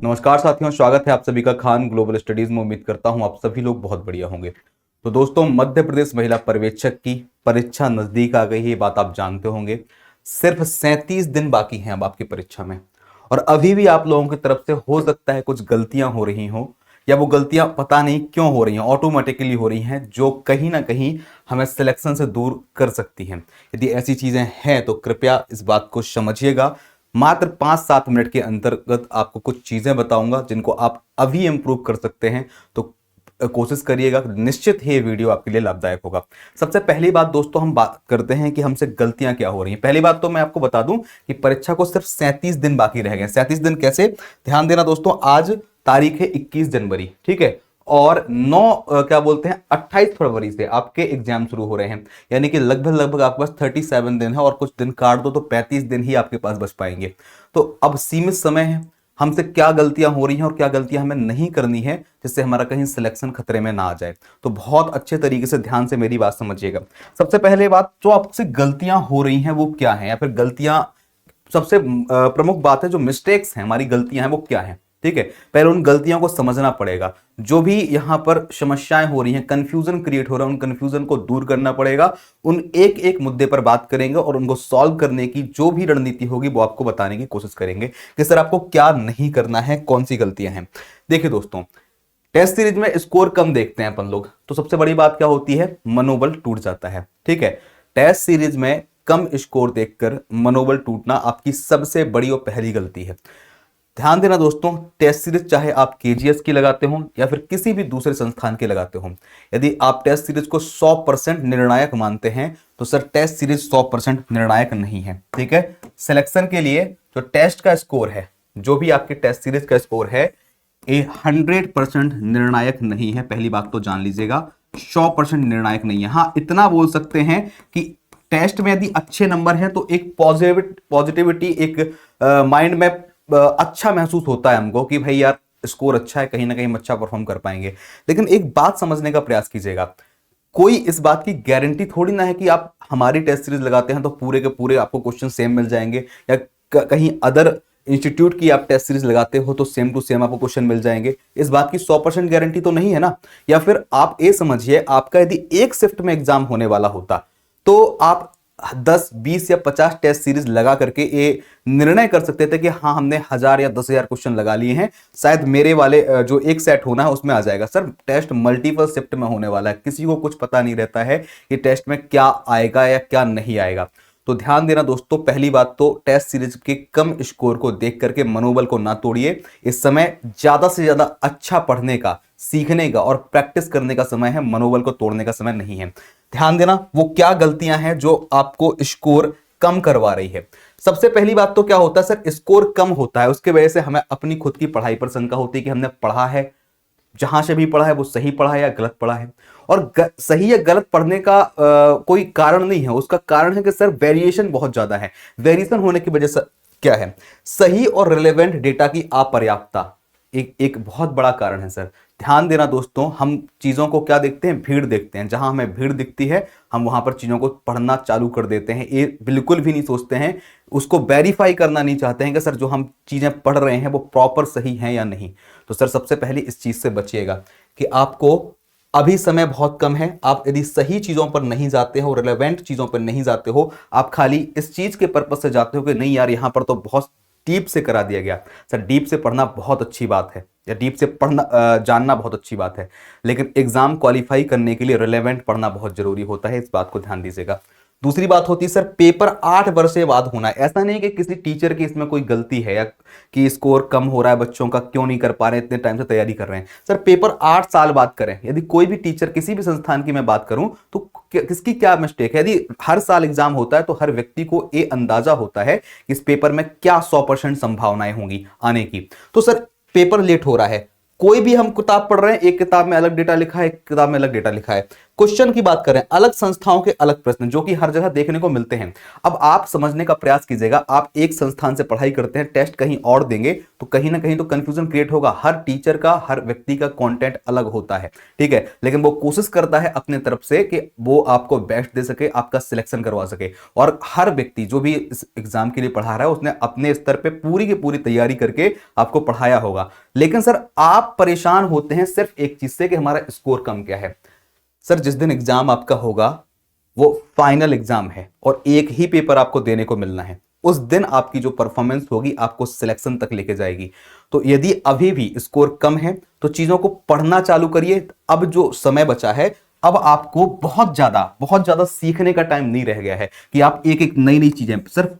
नमस्कार साथियों, स्वागत है आप सभी का खान ग्लोबल स्टडीज में। उम्मीद करता हूं आप सभी लोग बहुत बढ़िया होंगे। तो दोस्तों, मध्य प्रदेश महिला पर्यवेक्षक की परीक्षा नजदीक आ गई है, ये बात आप जानते होंगे। सिर्फ 37 दिन बाकी हैं अब आपकी परीक्षा में। और अभी भी आप लोगों की तरफ से हो सकता है कुछ गलतियां हो रही हों, या वो गलतियां पता नहीं क्यों हो रही हैं, ऑटोमेटिकली हो रही हैं, जो कहीं ना कहीं हमें सिलेक्शन से दूर कर सकती हैं। यदि ऐसी चीजें हैं तो कृपया इस बात को समझिएगा। मात्र 5-7 मिनट के अंतर्गत आपको कुछ चीजें बताऊंगा जिनको आप अभी इंप्रूव कर सकते हैं। तो कोशिश करिएगा, निश्चित ही ये वीडियो आपके लिए लाभदायक होगा। सबसे पहली बात दोस्तों, हम बात करते हैं कि हमसे गलतियां क्या हो रही हैं। पहली बात तो मैं आपको बता दूं कि परीक्षा को सिर्फ 37 दिन बाकी रह गए। 37 दिन कैसे, ध्यान देना दोस्तों। आज तारीख है 21 जनवरी, ठीक है। और 28 फरवरी से आपके एग्जाम शुरू हो रहे हैं। यानी कि लगभग लगभग आपके पास 37 दिन है, और कुछ दिन काट दो तो 35 दिन ही आपके पास बच पाएंगे। तो अब सीमित समय है। हमसे क्या गलतियां हो रही हैं और क्या गलतियां हमें नहीं करनी है, जिससे हमारा कहीं सिलेक्शन खतरे में ना आ जाए। तो बहुत अच्छे तरीके से ध्यान से मेरी बात समझिएगा। सबसे पहले बात, जो आपसे गलतियां हो रही हैं वो क्या है, या फिर गलतियां, सबसे प्रमुख बात है, जो मिस्टेक्स हैं, हमारी गलतियां हैं वो क्या हैं, ठीक है। पहले उन गलतियों को समझना पड़ेगा। जो भी यहां पर समस्याएं हो रही हैं, कंफ्यूजन क्रिएट हो रहा है, उन कंफ्यूजन को दूर करना पड़ेगा। उन एक एक मुद्दे पर बात करेंगे और उनको सॉल्व करने की जो भी रणनीति होगी वो आपको बताने की कोशिश करेंगे कि सर आपको क्या नहीं करना है, कौन सी गलतियां हैं। देखिए दोस्तों, टेस्ट सीरीज में स्कोर कम देखते हैं अपन लोग, तो सबसे बड़ी बात क्या होती है, मनोबल टूट जाता है, ठीक है। टेस्ट सीरीज में कम स्कोर देखकर मनोबल टूटना आपकी सबसे बड़ी और पहली गलती है। ध्यान देना दोस्तों, टेस्ट सीरीज चाहे आप केजीएस की लगाते हो या फिर किसी भी दूसरे संस्थान की लगाते हो, यदि आप टेस्ट सीरीज को 100% निर्णायक मानते हैं तो सर टेस्ट सीरीज 100% निर्णायक नहीं है, ठीक है। सिलेक्शन के लिए जो टेस्ट का स्कोर है, जो भी आपके टेस्ट सीरीज का स्कोर है, ये 100% निर्णायक नहीं है। पहली बात तो जान लीजिएगा, 100% निर्णायक नहीं है। हाँ, इतना बोल सकते हैं कि टेस्ट में यदि अच्छे नंबर हैं तो एक पॉजिटिविटी, एक माइंड में अच्छा महसूस होता है हमको कि भाई यार स्कोर अच्छा है, कहीं ना कहीं हम अच्छा परफॉर्म कर पाएंगे। लेकिन एक बात समझने का प्रयास कीजिएगा, कोई इस बात की गारंटी थोड़ी ना है कि आप हमारी टेस्ट सीरीज लगाते हैं तो पूरे के पूरे आपको क्वेश्चन सेम मिल जाएंगे, या कहीं अदर इंस्टीट्यूट की आप टेस्ट सीरीज लगाते हो तो सेम टू सेम आपको क्वेश्चन मिल जाएंगे। इस बात की 100% गारंटी तो नहीं है ना। या फिर आप ये समझिए, आपका यदि एक शिफ्ट में एग्जाम होने वाला होता तो आप 10, 20 या 50 टेस्ट सीरीज लगा करके ये निर्णय कर सकते थे कि हाँ, हमने 1000 या 10,000 क्वेश्चन लगा लिए हैं, शायद मेरे वाले जो एक सेट होना है उसमें आ जाएगा। सर टेस्ट मल्टीपल शिफ्ट में होने वाला है, किसी को कुछ पता नहीं रहता है कि टेस्ट में क्या आएगा या क्या नहीं आएगा। तो ध्यान देना दोस्तों, पहली बात तो टेस्ट सीरीज के कम स्कोर को देख करके मनोबल को ना तोड़िए। इस समय ज्यादा से ज्यादा अच्छा पढ़ने का, सीखने का और प्रैक्टिस करने का समय है, मनोबल को तोड़ने का समय नहीं है। ध्यान देना, वो क्या गलतियां हैं जो आपको स्कोर कम करवा रही है। सबसे पहली बात तो क्या होता है सर, स्कोर कम होता है, उसके वजह से हमें अपनी खुद की पढ़ाई पर शंका होती है कि हमने पढ़ा है, जहां से भी पढ़ा है वो सही पढ़ा है या गलत पढ़ा है। और सही या गलत पढ़ने का कोई कारण नहीं है, उसका कारण है कि सर वेरिएशन बहुत ज्यादा है। वेरिएशन होने की वजह से क्या है, सही और रिलेवेंट डेटा की अपर्याप्तता एक बहुत बड़ा कारण है सर। ध्यान देना दोस्तों, हम चीजों को क्या देखते हैं, भीड़ देखते हैं। जहां हमें भीड़ दिखती है हम वहां पर चीजों को पढ़ना चालू कर देते हैं। ये बिल्कुल भी नहीं सोचते हैं, उसको वेरीफाई करना नहीं चाहते हैं कि सर जो हम चीजें पढ़ रहे हैं वो प्रॉपर सही है या नहीं। तो सर सबसे पहले इस चीज से बचिएगा कि आपको अभी समय बहुत कम है। आप यदि सही चीजों पर नहीं जाते हो, रिलेवेंट चीजों पर नहीं जाते हो, आप खाली इस चीज के पर्पज से जाते हो कि नहीं यार यहां पर तो बहुत डीप से करा दिया गया। सर डीप से पढ़ना बहुत अच्छी बात है, या डीप से पढ़ना जानना बहुत अच्छी बात है, लेकिन एग्जाम क्वालिफाई करने के लिए रिलेवेंट पढ़ना बहुत जरूरी होता है। इस बात को ध्यान दीजिएगा। दूसरी बात होती है सर, पेपर 8 वर्ष बाद होना है। ऐसा नहीं कि किसी टीचर की इसमें कोई गलती है, या कि स्कोर कम हो रहा है बच्चों का, क्यों नहीं कर पा रहे, इतने टाइम से तैयारी कर रहे हैं। सर पेपर 8 साल बाद करें। यदि कोई भी टीचर, किसी भी संस्थान की मैं बात करूं तो किसकी क्या मिस्टेक है। यदि हर साल एग्जाम होता है तो हर व्यक्ति को ये अंदाजा होता है कि इस पेपर में क्या 100% संभावनाएं होंगी आने की। तो सर पेपर लेट हो रहा है, कोई भी हम किताब पढ़ रहे हैं, एक किताब में अलग डेटा लिखा है, एक किताब में अलग डेटा लिखा है, क्वेश्चन की बात करें, अलग संस्थाओं के अलग प्रश्न जो कि हर जगह देखने को मिलते हैं। अब आप समझने का प्रयास कीजिएगा, आप एक संस्थान से पढ़ाई करते हैं, टेस्ट कहीं और देंगे तो कहीं ना कहीं तो कंफ्यूजन क्रिएट होगा। हर टीचर का, हर व्यक्ति का कंटेंट अलग होता है, ठीक है, लेकिन वो कोशिश करता है अपने तरफ से कि वो आपको बेस्ट दे सके, आपका सिलेक्शन करवा सके। और हर व्यक्ति जो भी इस एग्जाम के लिए पढ़ा रहा है उसने अपने स्तर पे पूरी की पूरी तैयारी करके आपको पढ़ाया होगा। लेकिन सर आप परेशान होते हैं सिर्फ एक चीज से कि हमारा स्कोर कम क्या है। सर जिस दिन एग्जाम आपका होगा वो फाइनल एग्जाम है और एक ही पेपर आपको देने को मिलना है, उस दिन आपकी जो परफॉर्मेंस होगी आपको सिलेक्शन तक लेके जाएगी। तो यदि अभी भी स्कोर कम है तो चीजों को पढ़ना चालू करिए। अब जो समय बचा है, अब आपको बहुत ज्यादा सीखने का टाइम नहीं रह गया है कि आप एक एक नई नई चीजें, सिर्फ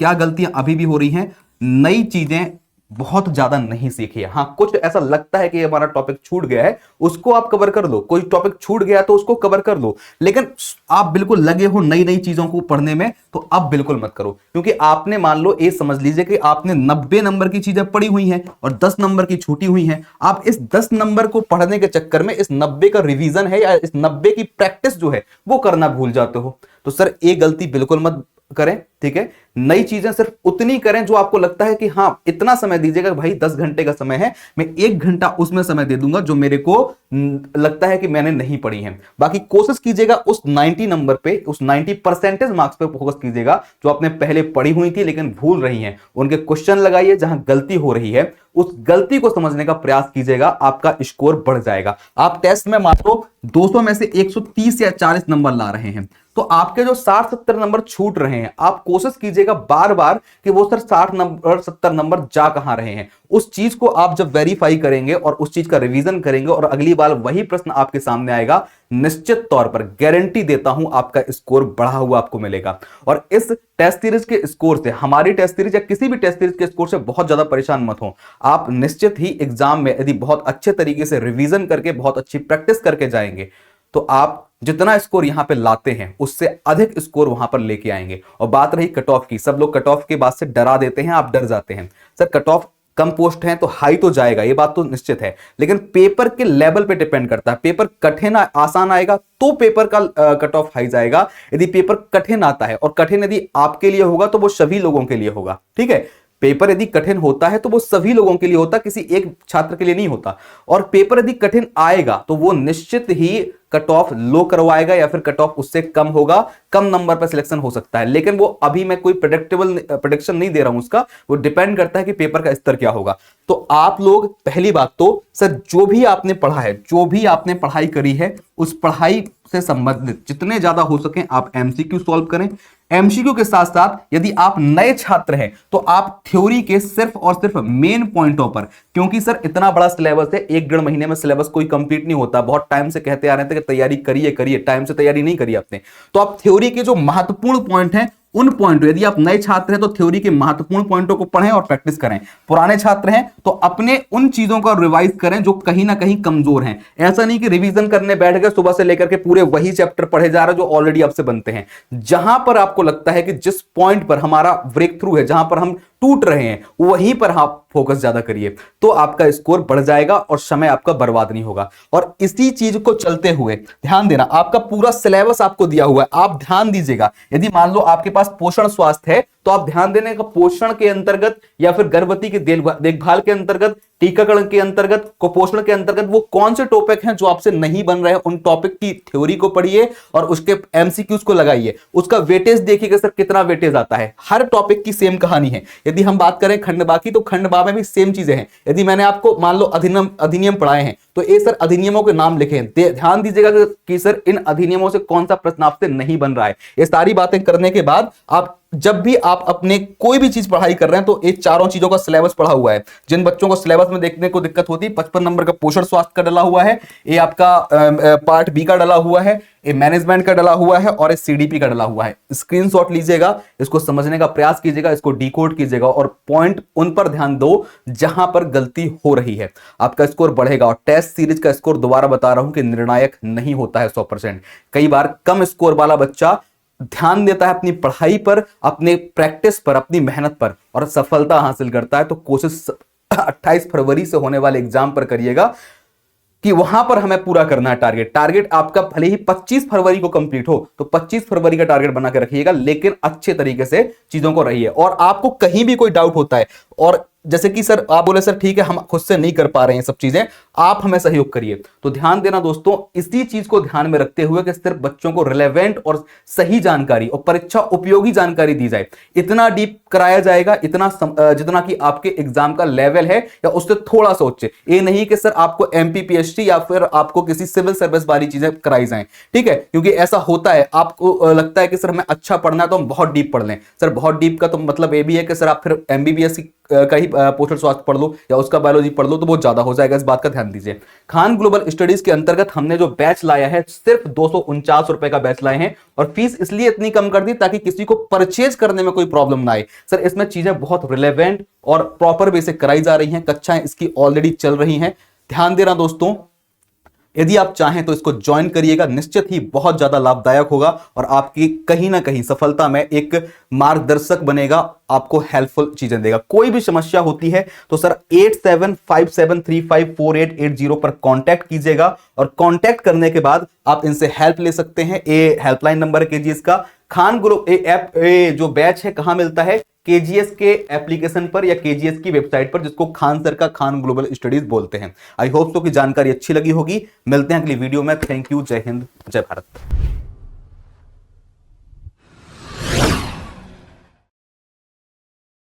क्या गलतियां अभी भी हो रही हैं, नई चीजें बहुत ज्यादा नहीं सीखी है। हाँ, कुछ ऐसा लगता है कि हमारा टॉपिक छूट गया है, उसको आप कवर कर लो, कोई टॉपिक छूट गया तो उसको कवर कर लो, लेकिन आप बिल्कुल लगे हो नई नई चीजों को पढ़ने में तो अब बिल्कुल मत करो। क्योंकि आपने, मान लो ये समझ लीजिए कि आपने 90 नंबर की चीजें पढ़ी हुई हैं और 10 नंबर की छूटी हुई हैं। आप इस 10 नंबर को पढ़ने के चक्कर में इस 90 का रिवीजन है या इस 90 की प्रैक्टिस जो है वो करना भूल जाते हो। तो सर ये गलती बिल्कुल मत करें, ठीक है। नई चीजें सिर्फ उतनी करें जो आपको लगता है कि हाँ इतना समय दीजिएगा, भाई 10 घंटे का समय है, मैं 1 घंटा उसमें समय दे दूंगा जो मेरे को लगता है कि मैंने नहीं पढ़ी है। बाकी कोशिश कीजिएगा उस 90 नंबर पे, उस 90% मार्क्स पे फोकस कीजिएगा जो आपने पहले पढ़ी हुई थी लेकिन भूल रही हैं, उनके क्वेश्चन लगाइए, जहां गलती हो रही है उस गलती को समझने का प्रयास कीजिएगा, आपका स्कोर बढ़ जाएगा। आप टेस्ट में मान लो 200 में से 130 या 40 नंबर ला रहे हैं तो आपके जो 60-70 नंबर छूट रहे हैं, आप कोशिश कीजिएगा बार बार कि वो सर 60 नंबर 70 नंबर जा कहां रहे हैं। उस चीज को आप जब वेरीफाई करेंगे और उस चीज का रिवीजन करेंगे और अगली बार वही प्रश्न आपके सामने आएगा, निश्चित तौर पर गारंटी देता हूं आपका स्कोर बढ़ा हुआ आपको मिलेगा। और इस टेस्ट सीरीज के स्कोर से, हमारी टेस्ट सीरीज या किसी भी टेस्ट सीरीज के स्कोर से बहुत ज्यादा परेशान मत हो। आप निश्चित ही एग्जाम में यदि बहुत अच्छे तरीके से रिवीजन करके, बहुत अच्छी प्रैक्टिस करके जाएंगे तो आप जितना स्कोर यहां पे लाते हैं उससे अधिक स्कोर वहां पर लेके आएंगे। और बात रही कट ऑफ की, सब लोग कट ऑफ के बाद से डरा देते हैं, आप डर जाते हैं। सर कट ऑफ कम पोस्ट है तो हाई तो जाएगा, ये बात तो निश्चित है, लेकिन पेपर के लेवल पे डिपेंड करता है। पेपर कठिन आसान आएगा तो पेपर का कट ऑफ हाई जाएगा। यदि पेपर कठिन आता है और कठिन यदि आपके लिए होगा तो वो सभी लोगों के लिए होगा, ठीक है। पेपर यदि कठिन होता है तो वो सभी लोगों के लिए होता, किसी एक छात्र के लिए नहीं होता। और पेपर यदि कठिन आएगा तो वो निश्चित ही कट ऑफ लो करवाएगा या फिर कट ऑफ उससे कम होगा, कम नंबर पर सिलेक्शन हो सकता है। लेकिन वो अभी मैं कोई प्रेडिक्शन नहीं दे रहा हूं उसका, वो डिपेंड करता है कि पेपर का स्तर क्या होगा। तो आप लोग, पहली बात तो सर जो भी आपने पढ़ा है, जो भी आपने पढ़ाई करी है, उस पढ़ाई से संबंधित जितने ज्यादा हो सके आप एमसीक्यू सॉल्व करें। एमसीक्यू के साथ साथ यदि आप नए छात्र हैं तो आप थ्योरी के सिर्फ और सिर्फ मेन पॉइंटों पर, क्योंकि सर इतना बड़ा सिलेबस है, 1-1.5 महीने में सिलेबस कोई कंप्लीट नहीं होता। बहुत टाइम से कहते आ रहे थे कि तैयारी करिए करिए, टाइम से तैयारी नहीं करी आपने। तो आप थ्योरी के जो महत्वपूर्ण पॉइंट हैं उन पॉइंटों, यदि आप नए छात्र हैं तो थ्योरी के महत्वपूर्ण पॉइंटों को पढ़ें और प्रैक्टिस करें। पुराने छात्र हैं तो अपने उन चीजों का रिवाइज करें जो कहीं ना कहीं कमजोर हैं। ऐसा नहीं कि रिवीजन करने बैठ गए, सुबह से लेकर के पूरे वही चैप्टर पढ़े जा रहे जो ऑलरेडी आपसे बनते हैं। जहां पर आपको लगता है कि जिस पॉइंट पर हमारा ब्रेक थ्रू है, जहां पर हम टूट रहे हैं, वहीं पर आप फोकस ज्यादा करिए तो आपका स्कोर बढ़ जाएगा और समय आपका बर्बाद नहीं होगा। और इसी चीज को चलते हुए ध्यान देना, आपका पूरा सिलेबस आपको दिया हुआ है, आप ध्यान दीजिएगा। यदि मान लो आपके पास पोषण स्वास्थ्य है तो आप ध्यान देने का, पोषण के अंतर्गत या फिर गर्भवती की देखभाल के अंतर्गत, टीकाकरण के अंतर्गत, कुपोषण के अंतर्गत वो कौन से टॉपिक हैं जो आपसे नहीं बन रहे हैं, उन टॉपिक की थ्योरी को पढ़िए और उसके एमसीक्यूज को लगाइए। उसका वेटेज देखिएगा सर कितना वेटेज आता है। हर टॉपिक की सेम कहानी है। यदि हम बात करें खंडबा की तो खंडबा में भी सेम चीजें हैं। यदि मैंने आपको मान लो अधिनियम पढ़ाए हैं तो ये सर अधिनियमों के नाम लिखे हैं, ध्यान दीजिएगा कि सर इन अधिनियमों से कौन सा प्रश्न आपसे नहीं बन रहा है। ये सारी बातें करने के बाद आप जब भी आप अपने कोई भी चीज पढ़ाई कर रहे हैं तो ये चारों चीजों का सिलेबस पढ़ा हुआ है। जिन बच्चों को सिलेबस में देखने को दिक्कत होती है, 55 नंबर का पोषण स्वास्थ्य का डला हुआ है, ये आपका पार्ट बी का डला हुआ है, ये मैनेजमेंट का डला हुआ है और ये सीडीपी का डला हुआ है। स्क्रीनशॉट लीजिएगा, इसको समझने का प्रयास कीजिएगा, इसको डिकोड कीजिएगा और पॉइंट उन पर ध्यान दो जहां पर गलती हो रही है, आपका स्कोर बढ़ेगा। और टेस्ट सीरीज का स्कोर दोबारा बता रहा हूं कि निर्णायक नहीं होता है 100%। कई बार कम स्कोर वाला बच्चा ध्यान देता है अपनी पढ़ाई पर, अपने प्रैक्टिस पर, अपनी मेहनत पर और सफलता हासिल करता है। तो कोशिश 28 फरवरी से होने वाले एग्जाम पर करिएगा। कि वहां पर हमें पूरा करना है टारगेट आपका भले ही 25 फरवरी को कंप्लीट हो तो 25 फरवरी का टारगेट बना के रखिएगा, लेकिन अच्छे तरीके से चीजों को रहिए। और आपको कहीं भी कोई डाउट होता है, और जैसे कि सर आप बोले सर ठीक है हम खुद से नहीं कर पा रहे हैं सब चीजें, आप हमें सहयोग करिए, तो ध्यान देना दोस्तों, इसी चीज को ध्यान में रखते हुए कि सिर्फ बच्चों को रिलेवेंट और सही जानकारी और परीक्षा उपयोगी जानकारी दी जाए, इतना डीप कराया जाएगा, इतना जितना कि आपके एग्जाम का लेवल है या उससे थोड़ा सा उच्च। ये नहीं कि सर आपको एमपीपीएससी या फिर आपको किसी सिविल सर्विस वाली चीजें कराई जाएं, ठीक है, क्योंकि ऐसा होता है, आपको लगता है कि सर हमें अच्छा पढ़ना है तो हम बहुत डीप पढ़ लें। सर बहुत डीप का तो मतलब ये भी है कि सर आप फिर एमबीबीएस का ही पोस्टल स्वास्थ्य पढ़ लो या उसका बायोलॉजी पढ़ लो तो बहुत ज्यादा हो जाएगा, इस बात का ध्यान दीजिए। खान ग्लोबल स्टडीज के अंतर्गत हमने जो बैच लाया है सिर्फ 249 रुपए का बैच लाए हैं, और फीस इसलिए इतनी कम कर दी ताकि किसी को परचेज करने में कोई प्रॉब्लम ना आए। सर इसमें चीजें बहुत रिलेवेंट और प्रॉपर वे से कराई जा रही हैं, कक्षाएं इसकी ऑलरेडी चल रही हैं। ध्यान देना दोस्तों, यदि आप चाहें तो इसको ज्वाइन करिएगा, निश्चित ही बहुत ज्यादा लाभदायक होगा और आपकी कहीं ना कहीं सफलता में एक मार्गदर्शक बनेगा, आपको हेल्पफुल चीजें देगा। कोई भी समस्या होती है तो सर 8757354880 पर कांटेक्ट कीजिएगा, और कांटेक्ट करने के बाद आप इनसे हेल्प ले सकते हैं। ये हेल्पलाइन नंबर है केजीएस का। खान ग्लो ऐप जो बैच है कहां मिलता है, केजीएस के एप्लीकेशन पर या केजीएस की वेबसाइट पर, जिसको खान सर का खान ग्लोबल स्टडीज बोलते हैं। आई होप सो कि जानकारी अच्छी लगी होगी। मिलते हैं अगली वीडियो में। Thank you. जय हिंद, जय भारत।